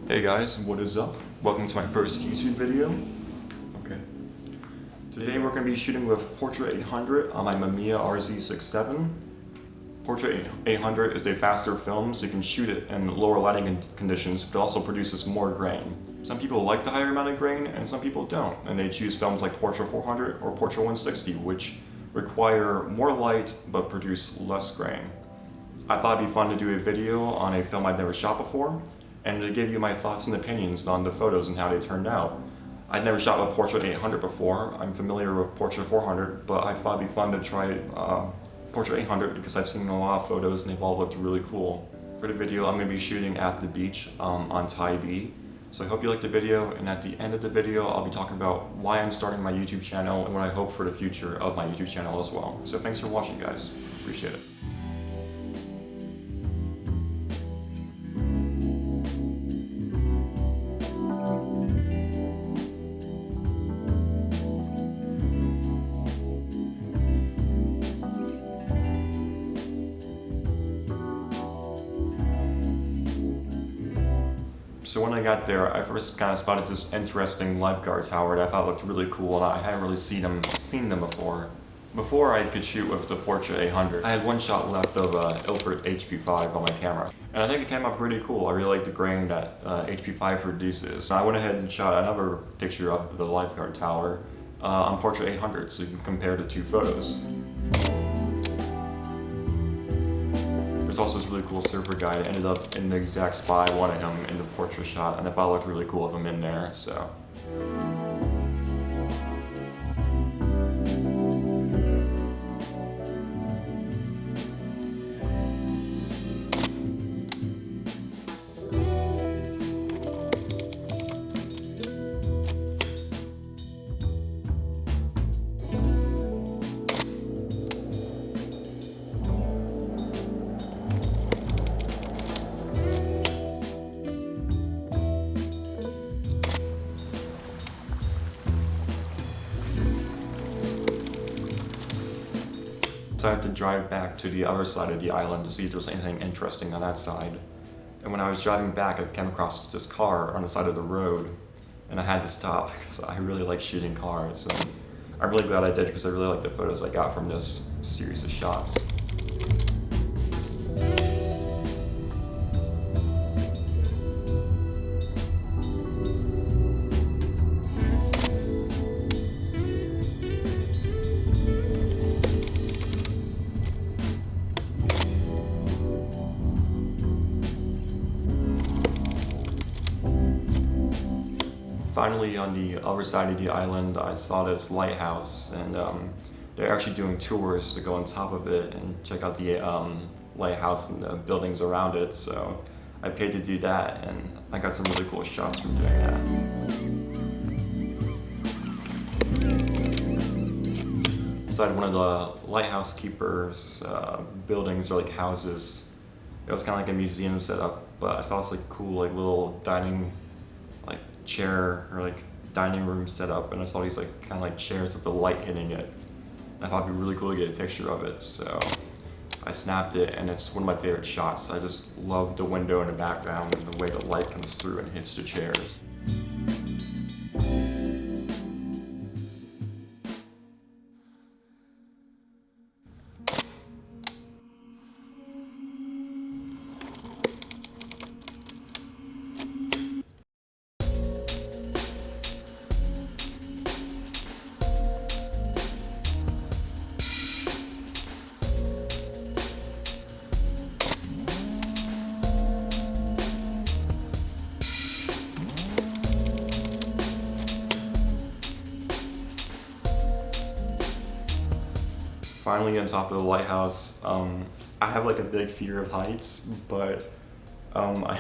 Hey guys, what is up? Welcome to my first YouTube video. Okay. Today we're going to be shooting with Portra 800 on my Mamiya RZ67. Portra 800 is a faster film, so you can shoot it in lower lighting conditions, but also produces more grain. Some people like the higher amount of grain, and some people don't, and they choose films like Portra 400 or Portra 160, which require more light but produce less grain. I thought it'd be fun to do a video on a film I've never shot before, and to give you my thoughts and opinions on the photos and how they turned out. I'd never shot with Portra 800 before. I'm familiar with Portra 400, but I thought it'd be fun to try Portra 800 because I've seen a lot of photos and they've all looked really cool. For the video, I'm going to be shooting at the beach on Tybee. So I hope you liked the video, and at the end of the video, I'll be talking about why I'm starting my YouTube channel and what I hope for the future of my YouTube channel as well. So thanks for watching, guys. Appreciate it. So when I got there, I first kind of spotted this interesting lifeguard tower that I thought looked really cool, and I hadn't really seen them before. Before I could shoot with the Portra 800, I had one shot left of Ilford HP5 on my camera, and I think it came out pretty cool. I really like the grain that HP5 produces. And I went ahead and shot another picture of the lifeguard tower on Portra 800, so you can compare the two photos. There's also this really cool surfer guy that ended up in the exact spot I wanted him in the Portra shot, and I thought it looked really cool of him in there, so. So I had to drive back to the other side of the island to see if there was anything interesting on that side. And when I was driving back, I came across this car on the side of the road, and I had to stop because I really like shooting cars. And I'm really glad I did because I really like the photos I got from this series of shots. Finally, on the other side of the island, I saw this lighthouse, and they're actually doing tours to go on top of it and check out the lighthouse and the buildings around it. So I paid to do that, and I got some really cool shots from doing that. Inside one of the lighthouse keepers' buildings, or like houses, it was kind of like a museum setup, but I saw this like cool like little dining chair or like dining room set up, and I saw these like kind of like chairs with the light hitting it. And I thought it'd be really cool to get a picture of it, so I snapped it, and it's one of my favorite shots. I just love the window in the background and the way the light comes through and hits the chairs. Finally on top of the lighthouse, I have like a big fear of heights, but I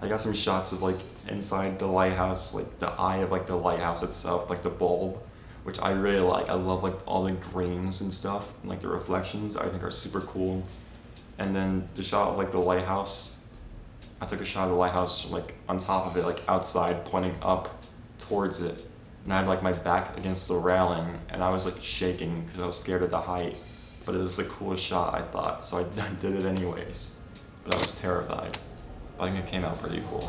got some shots of like inside the lighthouse, like the eye of like the lighthouse itself, like the bulb, which I really like. I love like all the grains and stuff, and like the reflections I think are super cool. And then the shot of like the lighthouse, I took a shot of the lighthouse like on top of it, like outside, pointing up towards it. And I had like my back against the railing, and I was like shaking because I was scared of the height. But it was the coolest shot, I thought, so I did it anyways. But I was terrified. But I think it came out pretty cool.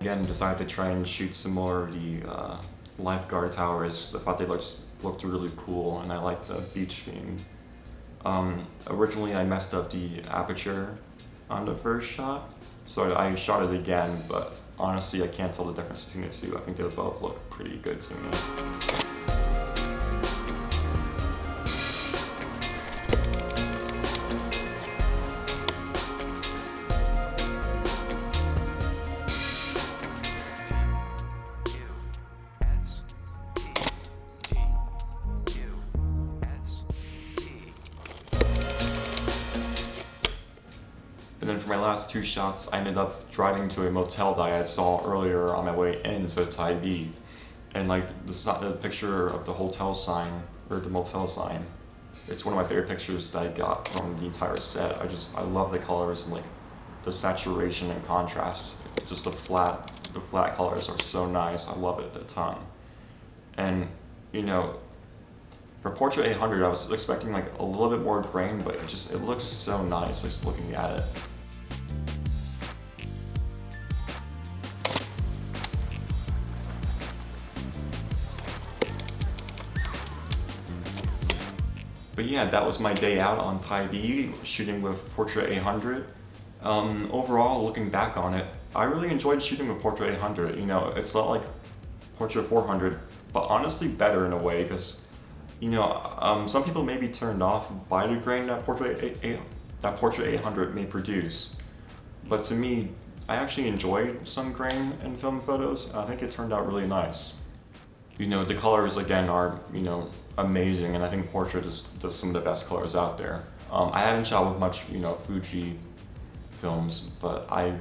Again, decided to try and shoot some more of the lifeguard towers. I thought they looked really cool, and I liked the beach theme. Originally I messed up the aperture on the first shot, so I shot it again, but honestly I can't tell the difference between the two. I think they both look pretty good to me. And then for my last two shots, I ended up driving to a motel that I had saw earlier on my way into Thai B. And like the picture of the hotel sign, or the motel sign, it's one of my favorite pictures that I got from the entire set. I love the colors and like the saturation and contrast. Just the flat colors are so nice. I love it a ton. And you know, for Portra 800, I was expecting like a little bit more grain, but it looks so nice just looking at it. But yeah, that was my day out on Thai B, shooting with Portra 800. Overall, looking back on it, I really enjoyed shooting with Portra 800. You know, it's not like Portra 400, but honestly better in a way, because you know, some people may be turned off by the grain that Portra 800 may produce. But to me, I actually enjoyed some grain in film photos. I think it turned out really nice. You know, the colors again are, you know, amazing, and I think Portra just does some of the best colors out there. I haven't shot with much, you know, Fuji films, but I'm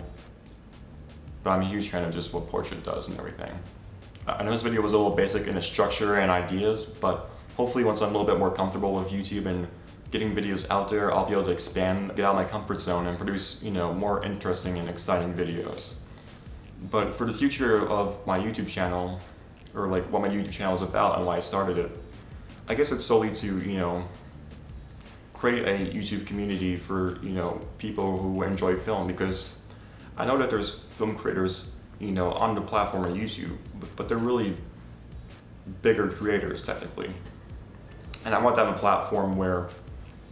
a huge fan of just what Portra does and everything. I know this video was a little basic in its structure and ideas, but hopefully once I'm a little bit more comfortable with YouTube and getting videos out there, I'll be able to expand, get out of my comfort zone and produce, you know, more interesting and exciting videos. But for the future of my YouTube channel, or like what my YouTube channel is about and why I started it, I guess it's solely to, you know, create a YouTube community for, you know, people who enjoy film, because I know that there's film creators, you know, on the platform of YouTube, but they're really bigger creators technically. And I want to have a platform where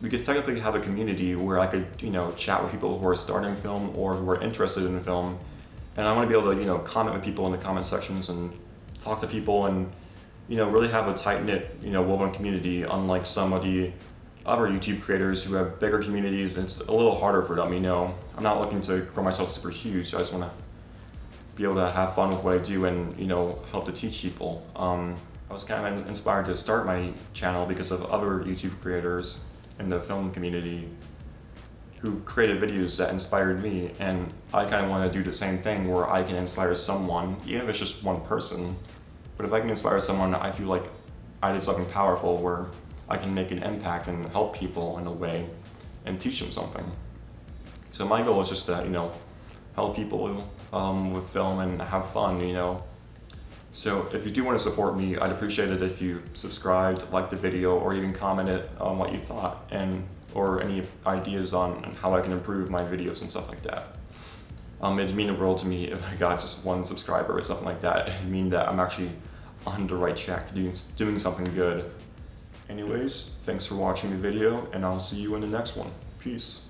we could technically have a community where I could, you know, chat with people who are starting film or who are interested in film. And I want to be able to, you know, comment with people in the comment sections and talk to people and, you know, really have a tight-knit, you know, woven community, unlike some of the other YouTube creators who have bigger communities. It's a little harder for them, you know. I'm not looking to grow myself super huge. I just want to be able to have fun with what I do and, you know, help to teach people. I was kind of inspired to start my channel because of other YouTube creators in the film community who created videos that inspired me, and I kind of want to do the same thing where I can inspire someone, even if it's just one person. But if I can inspire someone, I feel like I did something powerful where I can make an impact and help people in a way and teach them something. So my goal is just to, you know, help people with film and have fun, you know. So if you do want to support me, I'd appreciate it if you subscribed, liked the video, or even commented on what you thought, and or any ideas on how I can improve my videos and stuff like that. It'd mean the world to me if I got just one subscriber or something like that. It'd mean that I'm actually on the right track to doing something good. Anyways, thanks for watching the video, and I'll see you in the next one. Peace.